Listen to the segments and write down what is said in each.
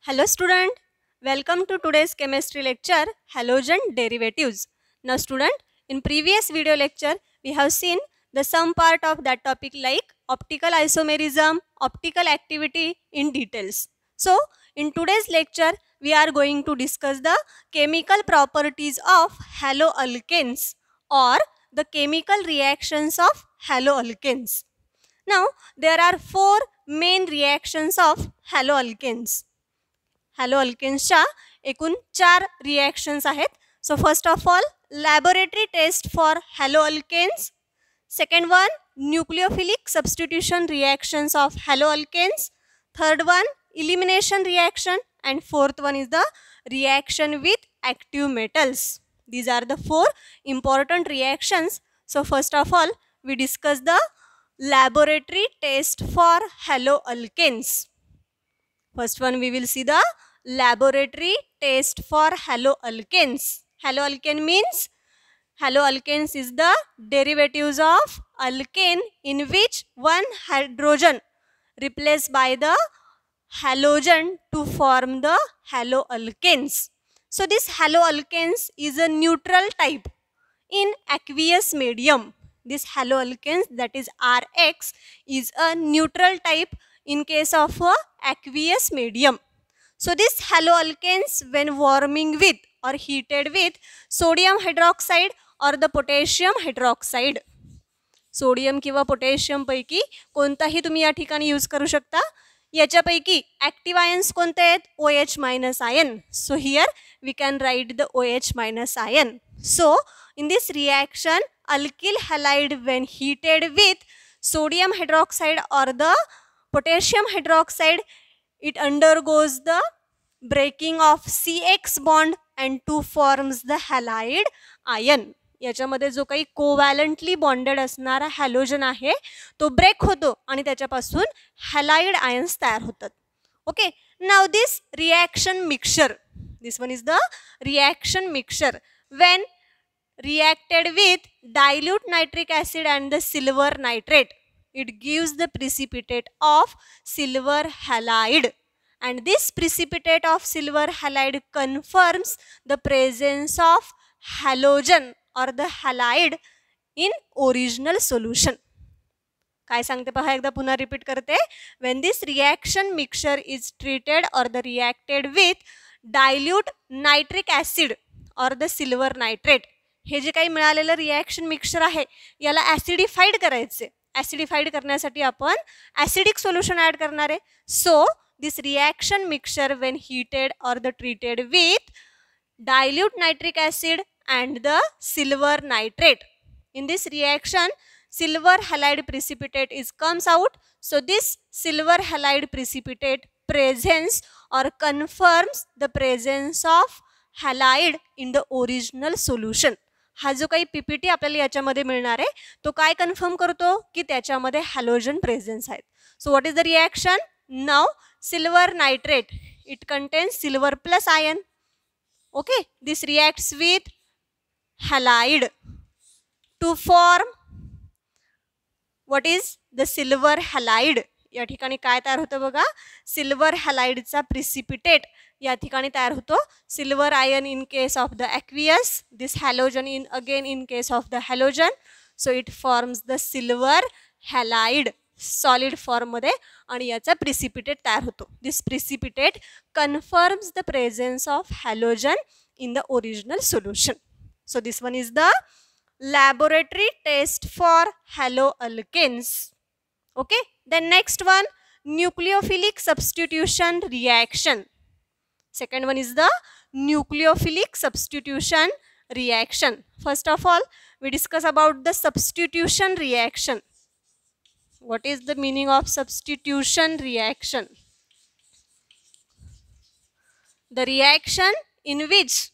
Hello student, welcome to today's chemistry lecture halogen derivatives. Now student, in previous video lecture we have seen the some part of that topic like optical isomerism, optical activity in details. So in today's lecture we are going to discuss the chemical properties of haloalkanes or the chemical reactions of haloalkanes. Now there are four main reactions of haloalkanes. हॅलोअल्केन्सच्या एकूण 4 reactions आहेत. So first of all laboratory test for haloalkanes. Second one nucleophilic substitution reactions of haloalkanes. Third one elimination reaction, and fourth one is the reaction with active metals. These are the four important reactions. So first of all we discuss the laboratory test for haloalkanes. First one we will see the laboratory test for haloalkanes. Haloalkane means haloalkanes is the derivatives of alkane in which one hydrogen replaced by the halogen to form the haloalkanes. So this haloalkanes is a neutral type in aqueous medium. This haloalkanes, that is Rx, is a neutral type in case of a aqueous medium. So this haloalkanes when warming with or heated with sodium hydroxide or the potassium hydroxide. Sodium किंवा potassium पैकी कोणताही तुम्ही या ठिकाणी use करू शकता. याच्यापैकी active ions कोणते आहेत? OH minus ion. So here we can write the OH minus ion. So in this reaction alkyl halide when heated with sodium hydroxide or the potassium hydroxide, it undergoes the breaking of CX bond and to forms the halide ion. याच्यामध्ये जो काही कोवॅलंटली bonded असणारा halogen आहे तो break होतो आणि त्याच्यापासून halide ions तयार होतात. Okay, now this reaction mixture, this one is the reaction mixture when reacted with dilute nitric acid and the silver nitrate, it gives the precipitate of silver halide, and this precipitate of silver halide confirms the presence of halogen or the halide in original solution. काय सांगते पहा, एकदा पुन्हा repeat करते. when this reaction mixture is treated or the reacted with dilute nitric acid or the silver nitrate, हे जे काही मिळालेलं reaction mixture आहे याला ॲसिडिफाईड करायचे. ॲसिडिफाईड करण्यासाठी आपण ॲसिडिक सोल्युशन ॲड करणार आहे. So this reaction mixture when heated or the treated with dilute nitric acid and the silver nitrate, in this reaction silver halide precipitate comes out. So this silver halide precipitate presents or confirms the presence of halide in the original solution. हा जो काही PPT आपल्याला याच्यामध्ये मिळणार आहे तो काय confirm करतो की त्याच्यामध्ये हॅलोजन प्रेझेन्स आहेत. So what is the reaction? Now silver nitrate, it contains silver plus ion. Okay, this reacts with halide to form what is the silver halide. या ठिकाणी काय तयार होतं बघा, सिल्वर हॅलाइडचा प्रिसिपिटेट या ठिकाणी तयार होतो. Silver ion in case of the aqueous, this halogen in again in case of the halogen. So it forms the silver halide solid फॉर्ममध्ये आणि याचा प्रिसिपिटेट तयार होतो. This precipitate confirms the presence of halogen in the original solution. So this one is the laboratory test for haloalkanes. Okay, then next one, nucleophilic substitution reaction. Second one is the nucleophilic substitution reaction. First of all we discuss about the substitution reaction. What is the meaning of substitution reaction? The reaction in which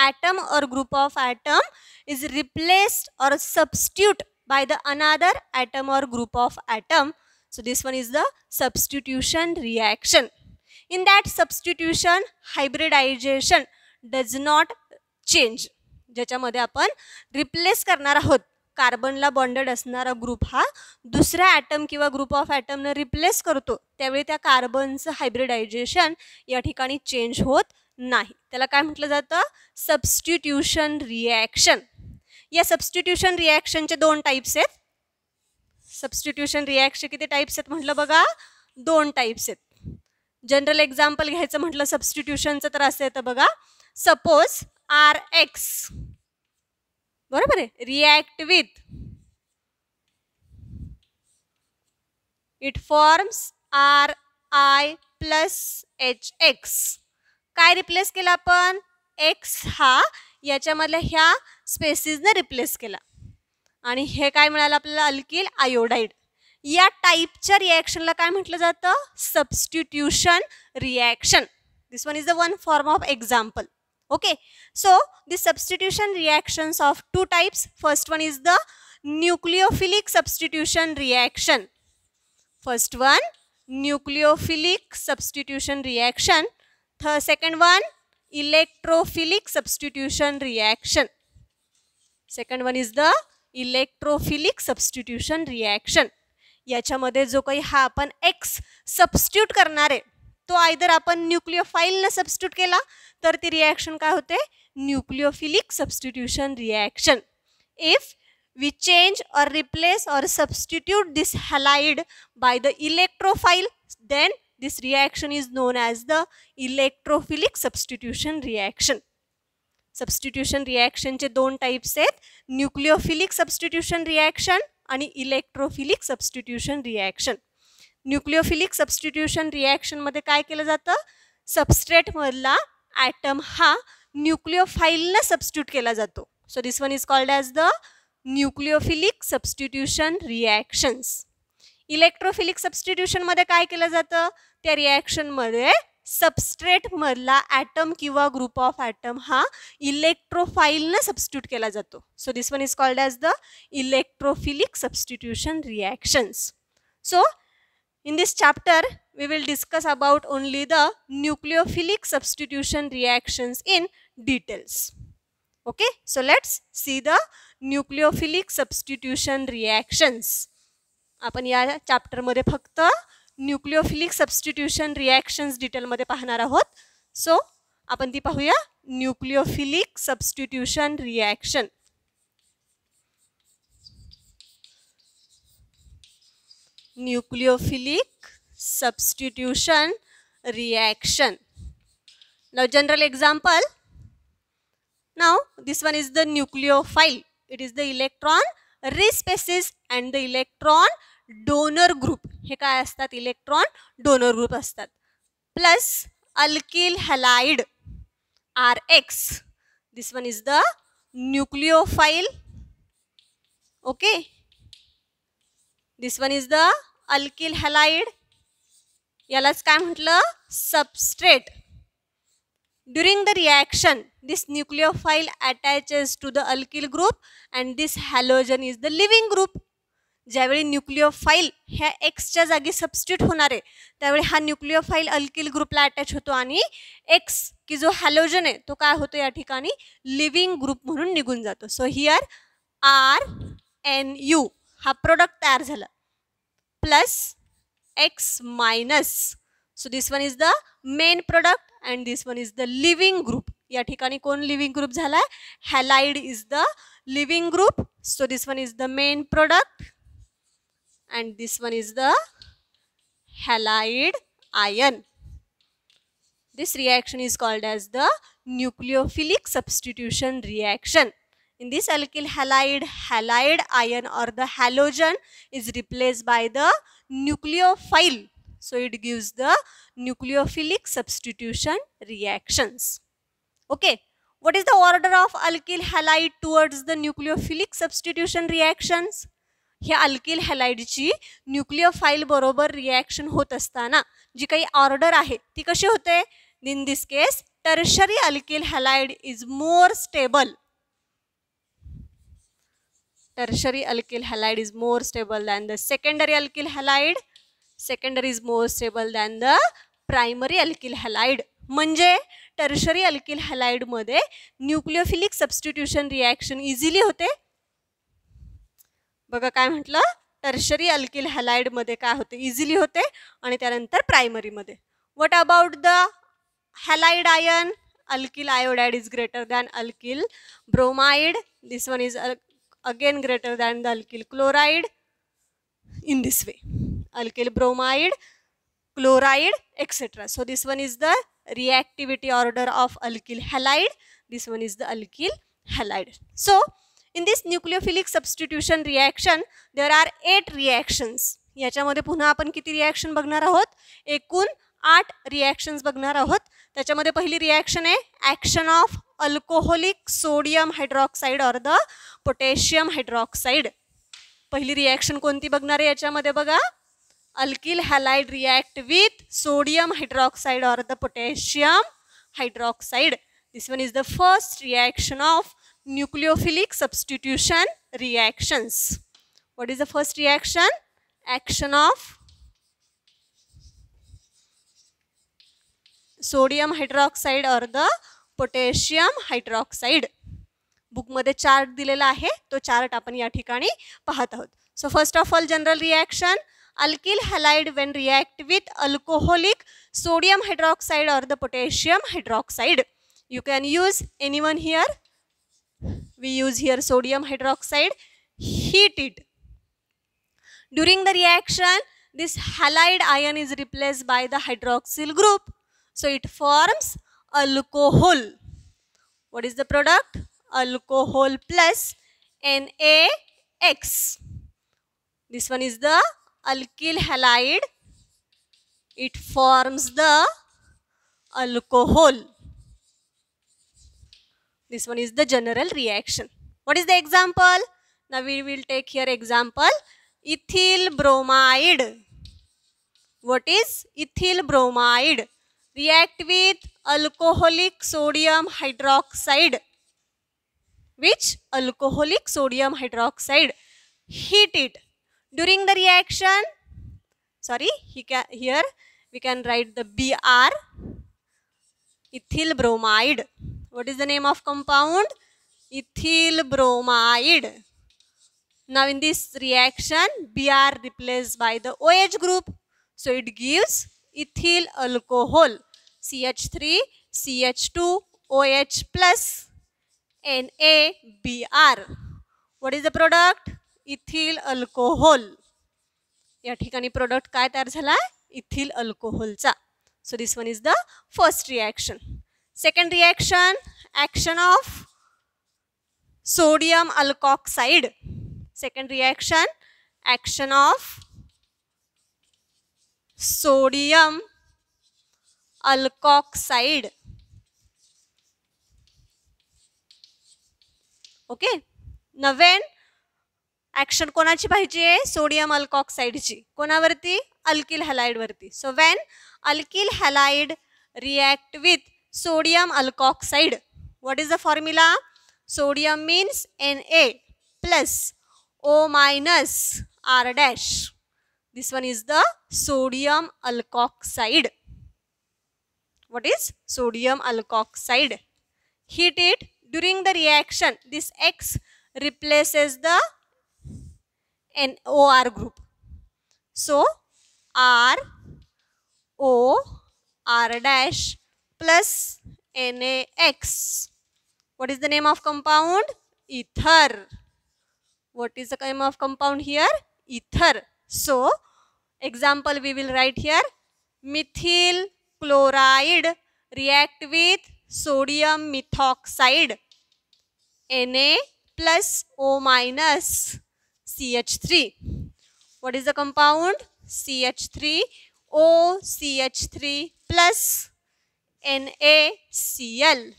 atom or group of atom is replaced or substitute by the another atom or group of atom. So this one is the substitution reaction. In that substitution hybridization does not change. ज्याच्यामध्ये आपण replace करणार आहोत कार्बनला bonded असणारा group हा दुसऱ्या atom किंवा group of ॲटमनं replace करतो त्यावेळी त्या कार्बनचं हायब्रिडायझेशन या ठिकाणी चेंज होत नाही. त्याला काय म्हटलं जातं? Substitution reaction. या सबस्टिट्यूशन रिॲक्शनचे 2 टाईप्स आहेत. सबस्टिट्यूशन रिॲक्शन किती टाईप्स आहेत म्हटलं बघा? 2 टाईप्स आहेत. जनरल एक्झाम्पल घ्यायचं म्हटलं सबस्टिट्यूशनचं तर असं येतं बघा. सपोज RX बरोबर आहे react with it forms RI plus HX. काय रिप्लेस केलं आपण? X हा याच्यामधल्या ह्या स्पेसिसने रिप्लेस केला आणि हे काय मिळालं आपल्याला? Alkyl iodide. या टाईपच्या रिॲक्शनला काय म्हटलं जातं? Substitution reaction. This one is the one form of example. Okay, so the substitution reactions of 2 types. First one is the nucleophilic substitution reaction. First one, nucleophilic substitution reaction. Second one, electrophilic substitution reaction. Second one is the electrophilic substitution reaction. याच्यामध्ये जो काही हा आपण X substitute करणार आहे तो either आपण न्यूक्लियोफाइलने substitute केला तर ती रिॲक्शन काय होते? Nucleophilic substitution reaction. If we change or replace or substitute this halide by the electrophile then this reaction is known as the electrophilic substitution reaction. Substitution रिॲक्शनचे 2 टाईप्स आहेत. न्यूक्लियोफिलिक सबस्टिट्यूशन रिॲक्शन आणि electrophilic substitution reaction. Nucleophilic substitution रिॲक्शनमध्ये काय केलं जातं? सबस्ट्रेटमधला atom हा न्यूक्लियोफाइलने substitute केला जातो. So this one is called as the nucleophilic substitution reactions. Electrophilic सबस्टिट्यूशनमध्ये काय केलं जातं? त्या रिॲक्शनमध्ये सबस्ट्रेटमधला ॲटम किंवा ग्रुप ऑफ ॲटम हा इलेक्ट्रोफाइलने सबस्टिट्यूट केला जातो. So this one is called as the electrophilic substitution reactions. So in this chapter, we will discuss about only the nucleophilic substitution reactions in details. Okay, so let's see the nucleophilic substitution reactions. आपण या chapter मध्ये फक्त nucleophilic substitution reactions detail मध्ये पाहणार आहोत. सो आपण ती पाहूया. Nucleophilic substitution reaction. Nucleophilic substitution reaction. Now general example. Now this one is the nucleophile. It is the electron rich species and the electron donor group. हे काय असतात? इलेक्ट्रॉन डोनर ग्रुप असतात. Plus alkyl halide RX. This one is the nucleophile. Okay. This one is the alkyl halide. यालाच काय म्हटलं? Substrate. During the reaction, this nucleophile attaches to the alkyl group and this halogen is the living group. ज्यावेळी nucleophile ह्या X च्या जागी substitute होणार आहे त्यावेळी हा न्यूक्लियोफाइल अल्किल ग्रुपला अटॅच होतो आणि X की जो हॅलोजन आहे तो काय होतो या ठिकाणी लिव्हिंग ग्रुप म्हणून निघून जातो. सो हियर RNU हा प्रोडक्ट तयार झाला plus X minus. So this one is the main product and this one is the living group. या ठिकाणी कोण लिव्हिंग ग्रुप झालाय? Halide is the living group. So this one is the main product and this one is the halide ion. This reaction is called as the nucleophilic substitution reaction. In this alkyl halide, halide ion or the halogen is replaced by the nucleophile. So it gives the nucleophilic substitution reactions. Okay. What is the order of alkyl halide towards the nucleophilic substitution reactions? ह्या alkyl हॅलाइडची nucleophile बरोबर reaction होत असताना जी काही order आहे ती कशी होते? In this case, tertiary alkyl halide is more stable. Tertiary alkyl halide is more stable than the secondary alkyl halide. Secondary is more stable than the primary alkyl halide. म्हणजे tertiary alkyl halide मध्ये nucleophilic substitution reaction easily होते बघा काय म्हटलं, tertiary alkyl हॅलाइडमध्ये काय होते, easily होते आणि त्यानंतर प्रायमरीमध्ये. What about the halide ion? Alkyl iodide is greater than alkyl bromide. This one is again greater than the alkyl chloride. In this way, alkyl bromide, chloride, etc. So this one is the reactivity order of alkyl halide. This one is the alkyl halide. So in this nucleophilic substitution reaction there are 8 reactions. याच्यामध्ये पुन्हा आपण किती reaction बघणार आहोत? एकूण 8 reactions बघणार आहोत. त्याच्यामध्ये पहिली रिॲक्शन आहे action of alcoholic sodium hydroxide or the potassium hydroxide. पहिली रिॲक्शन कोणती बघणार आहे याच्यामध्ये? बघा, alkyl halide react with sodium hydroxide or the potassium hydroxide. This one is the first reaction of nucleophilic substitution reactions. What is the first reaction? Action of sodium hydroxide or the potassium hydroxide. Book मध्ये chart दिलेला आहे, तो chart आपण या ठिकाणी पाहत आहोत. सो first of all general reaction, alkyl halide when react with alcoholic sodium hydroxide or the potassium hydroxide. You can use anyone here. We use here sodium hydroxide. Heat it. During the reaction, this halide ion is replaced by the hydroxyl group. So it forms alcohol. What is the product? Alcohol plus NaX. This one is the alkyl halide. It forms the alcohol. This one is the general reaction. What is the example? Now we will take here example ethyl bromide. What is ethyl bromide? React with alcoholic sodium hydroxide. Which alcoholic sodium hydroxide? Heat it. During the reaction, sorry, here we can write the Br, ethyl bromide. What is the name of compound? Ethyl bromide. Now in this reaction, Br replaced by the OH group. So it gives ethyl alcohol. CH3, CH2, OH plus NaBr. What is the product? Ethyl alcohol. या ठिकाणी product काय तयार झाला? Ethyl अल्कोहोलचा. So this one is the first reaction. Second reaction, action of sodium alkoxide. Second reaction, action of sodium alkoxide. Okay. Now when action कोणाची पाहिजे? Sodium अल्कॉक्साइडची. कोणावरती? Alkyl halide वरती. So when alkyl halide react with sodium alkoxide, what is the formula? Sodium means Na plus O minus R dash. This one is the sodium alkoxide. What is sodium alkoxide? Heat it. During the reaction, this X replaces the NOR group. So R O R dash plus NaX. What is the name of compound? Ether. What is the name of compound here? Ether. So example we will write here. Methyl chloride react with sodium methoxide. Na plus O minus CH3. What is the compound? CH3 O CH3 plus NaCl.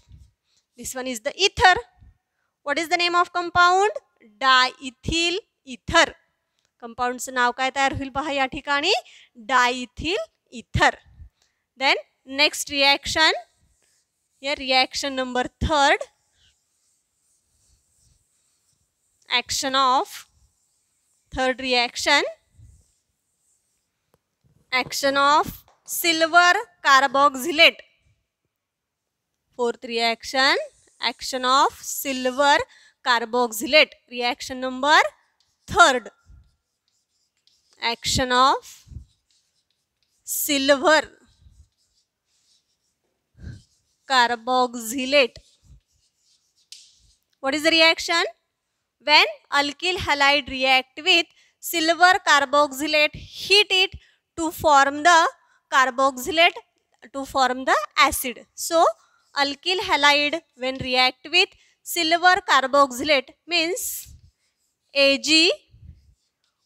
This one is the ether. What is the name of compound? Diethyl ether. Compoundचं नाव काय तयार होईल पहा या ठिकाणी? Diethyl ether. Then next reaction. Here reaction number 3rd. Action of third reaction. Action of silver carboxylate. Fourth reaction, action of silver carboxylate. Reaction number Third, action of silver carboxylate. What is the reaction? When alkyl halide react with silver carboxylate, heat it to form the carboxylate, to form the acid. So alkyl halide when react with silver carboxylate means Ag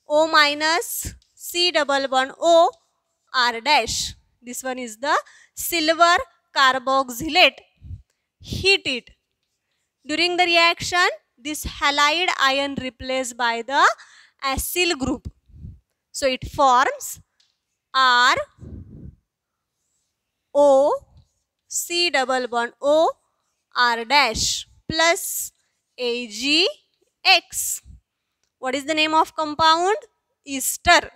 O minus C double bond O R dash. This one is the silver carboxylate. Heat it. During the reaction, this halide ion replaced by the acyl group. So it forms R O C double bond O R dash plus AgX. What is the name of compound? Ester.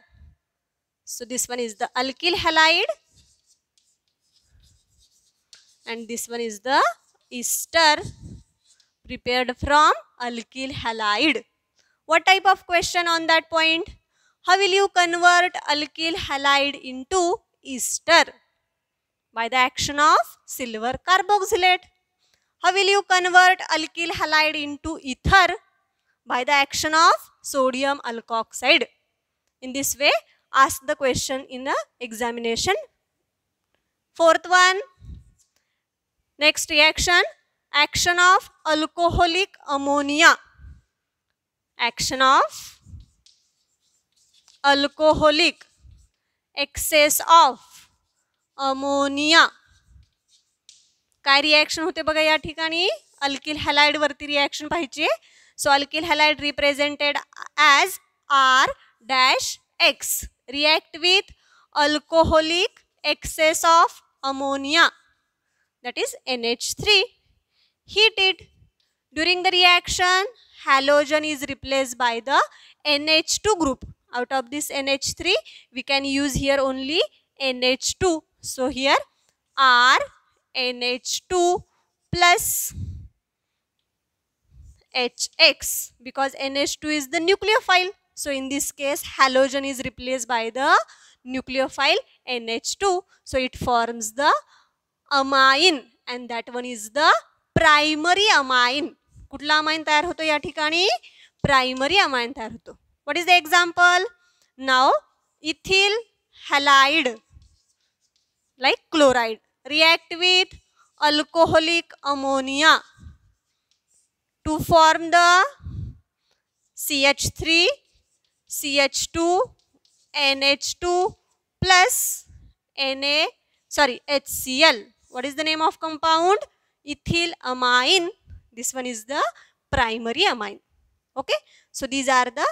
So this one is the alkyl halide and this one is the ester prepared from alkyl halide. What type of question on that point? How will you convert alkyl halide into ester? By the action of silver carboxylate. How will you convert alkyl halide into ether? By the action of sodium alkoxide. In this way, ask the question in the examination. Fourth one, next reaction, action of alcoholic ammonia. Action of alcoholic, excess of ammonia. काय reaction होते बघा या ठिकाणी? Alkyl halide वरती reaction पाहिजे. So alkyl halide represented as R-X react with alcoholic excess of ammonia, that is NH3. Heat it. During the reaction, halogen is replaced by the NH2 group. Out of this NH3, we can use here only NH2. So here R NH2 plus HX, because NH2 is the nucleophile. So in this case, halogen is replaced by the nucleophile NH2. So it forms the amine and that one is the primary amine. कुठला amine तयार होतो या ठिकाणी? Primary amine तयार होतो. What is the example? Now ethyl halide like chloride react with alcoholic ammonia to form the CH3, CH2, NH2 plus HCl. What is the name of compound? Ethyl amine. This one is the primary amine. Okay. So these are the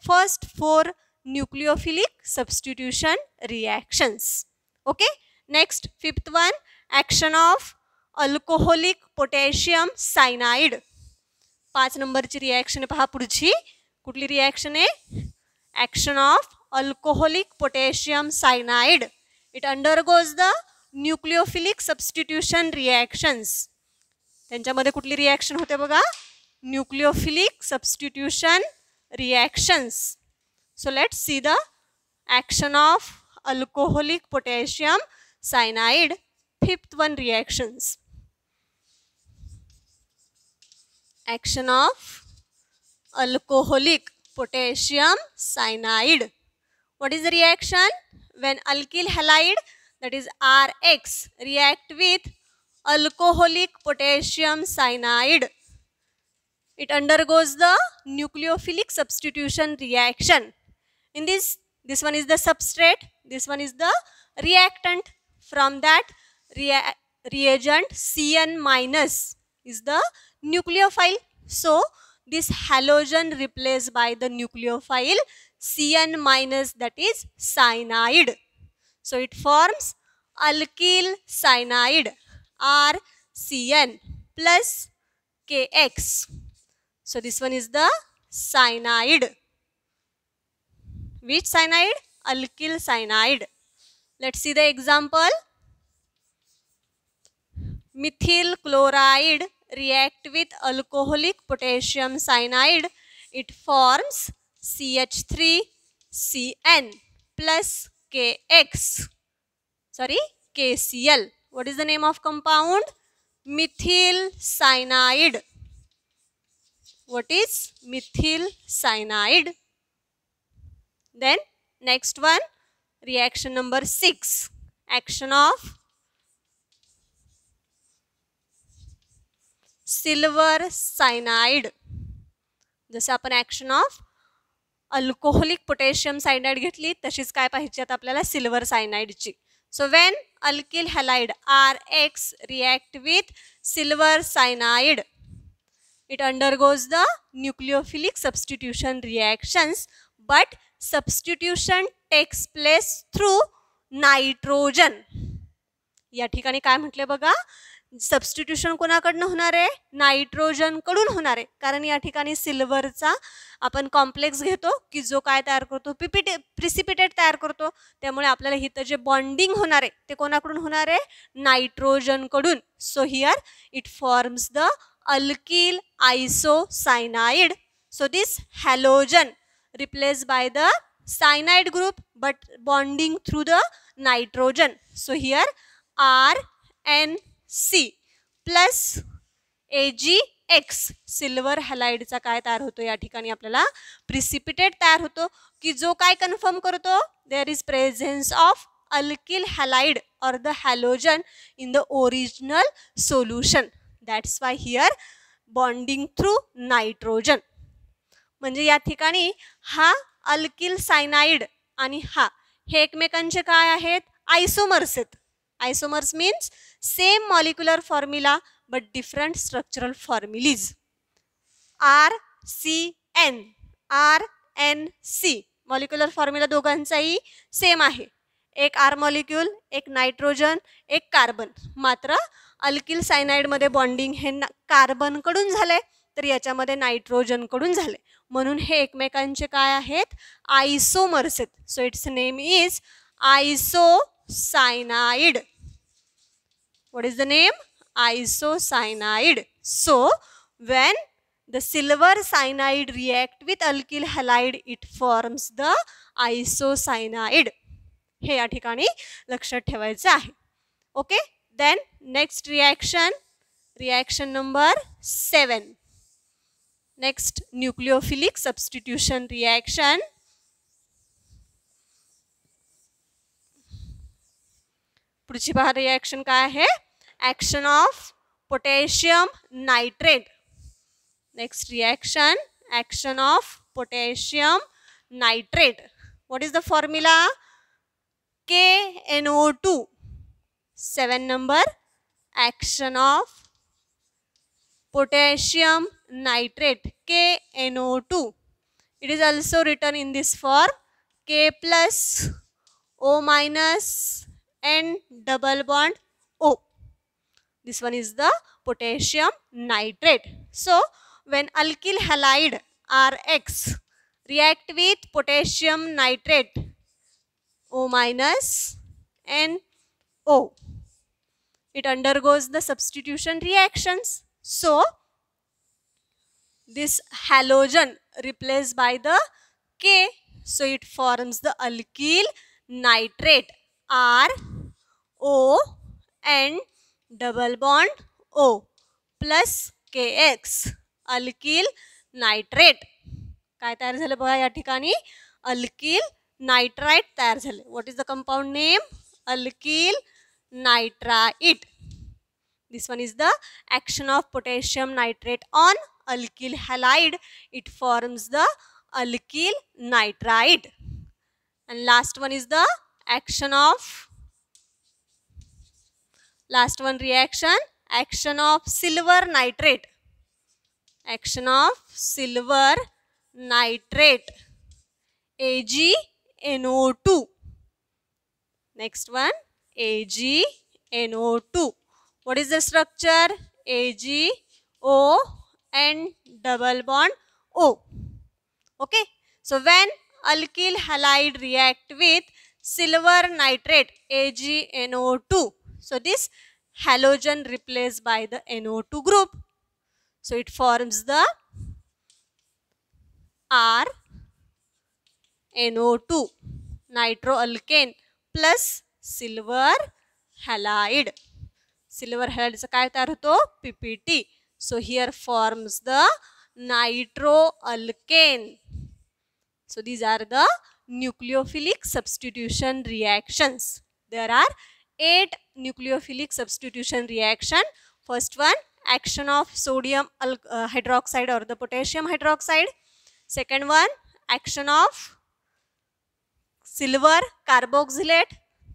first four nucleophilic substitution reactions. Okay. Next, fifth one, action of alcoholic potassium cyanide. 5 नंबरची reaction पहा पुढची. कुठली reaction आहे? Action of alcoholic potassium cyanide. It undergoes the nucleophilic substitution reactions. त्यांच्यामध्ये कुठली reaction होते बघा? Nucleophilic substitution reactions. So let's see the action of alcoholic potassium cyanide. Fifth one reactions. Action of alcoholic potassium cyanide. What is the reaction? When alkyl halide, that is RX, react with alcoholic potassium cyanide, it undergoes the nucleophilic substitution reaction. In this one is the substrate, this one is the reactant. From that reagent Cn minus is the nucleophile. So this halogen replaced by the nucleophile Cn minus, that is cyanide. So it forms alkyl cyanide RCN plus KX. So this one is the cyanide. Which cyanide? Alkyl cyanide. Let's see the example. Methyl chloride react with alcoholic potassium cyanide. It forms CH3CN plus KCl. What is the name of compound? Methyl cyanide. What is methyl cyanide? Then next one, reaction number 6. Action of silver cyanide. जसे आपण action of alcoholic potassium cyanide घेतली तशीच काय पाहिजे आता आपल्याला silver सायनाइडची. So when alkyl halide RX react with silver cyanide, it undergoes the nucleophilic substitution reactions, but substitution takes place through nitrogen. या ठिकाणी काय म्हटले बघा, सबस्टिट्यूशन कोणाकडनं होणार आहे? नायट्रोजन कडून होणार आहे. कारण या ठिकाणी सिल्वरचा आपण कॉम्प्लेक्स घेतो की जो काय तयार करतो, प्रिसिपिटेट तयार करतो. त्यामुळे आपल्याला इथं जे बॉन्डिंग होणार आहे ते कोणाकडून होणार आहे? नायट्रोजन कडून. So here it forms the alkyl isocyanide. So this halogen replace by the cyanide group but bonding through the nitrogen. So here RNC plus AgX silver हॅलाइडचा काय तयार होतो या ठिकाणी आपल्याला प्रिसिपिटेट तयार होतो की जो काय कन्फर्म करतो, there is presence of alkyl halide or the halogen in the original solution. That's why here bonding through nitrogen. म्हणजे या ठिकाणी हा अल्किल सायनाइड आणि हे एकमेकांचे काय आहेत? आयसोमर्स आहेत. Isomers means same molecular formula but different structural formulae. RCN RNC molecular formula दोघांचाही सेम आहे. एक R मॉलिक्यूल, एक नायट्रोजन, एक कार्बन. मात्र अल्किल सायनाइडमध्ये बॉन्डिंग हे कार्बनकडून झाले तर याच्यामध्ये नायट्रोजनकडून झाले. म्हणून हे एकमेकांचे काय आहेत? आयसोमर्स आहेत. So its name is isocyanide. What is the name? Isocyanide. So when the silver cyanide react with alkyl halide it forms the isocyanide. हे या ठिकाणी लक्षात ठेवायचं आहे. Okay, then next reaction number 7. Next nucleophilic substitution reaction. पुढची पहा reaction काय आहे? Action of potassium nitrate. Next reaction, action of potassium nitrate. What is the formula? KNO2. 7 number, action of potassium nitrate KNO2. It is also written in this form K plus O minus N double bond O. This one is the potassium nitrate. So when alkyl halide RX react with potassium nitrate O minus NO, it undergoes the substitution reactions. So this halogen replaced by the K, so it forms the alkyl nitrate RO and double bond O plus KX alkyl nitrate. काय तयार झालं बघा या ठिकाणी? Alkyl nitrite तयार झाले. What is the compound name? Alkyl nitrite. This one is the action of potassium nitrate on alkyl halide. It forms the alkyl nitrite. And last one is the action of reaction, action of silver nitrate. Action of silver nitrate AgNO2. Next one, AgNO2. What is the structure? AgO and double bond O. Okay. So when alkyl halide react with silver nitrate AgNO2, so this halogen replaced by the NO2 group. So it forms the R NO2 nitroalkane plus silver halide. Silver हॅलाइडचा काय तयार होतो? PPT. So here forms the nitroalkane. So these are the nucleophilic substitution reactions. There are 8 nucleophilic substitution reaction. First one, action of sodium hydroxide or the potassium hydroxide. Second one, action of silver carboxylate.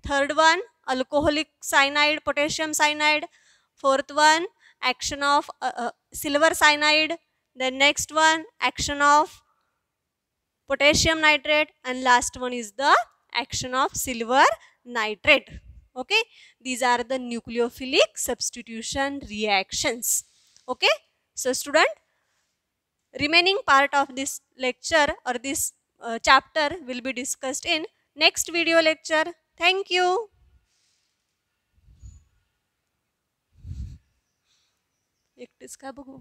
Third one, alcoholic cyanide, potassium cyanide. Fourth one, action of silver cyanide. Then next one, action of potassium nitrate, and last one is the action of silver nitrate. Okay, these are the nucleophilic substitution reactions. Okay, so student, remaining part of this lecture or this chapter will be discussed in next video lecture. Thank you. एकटेच का बघू.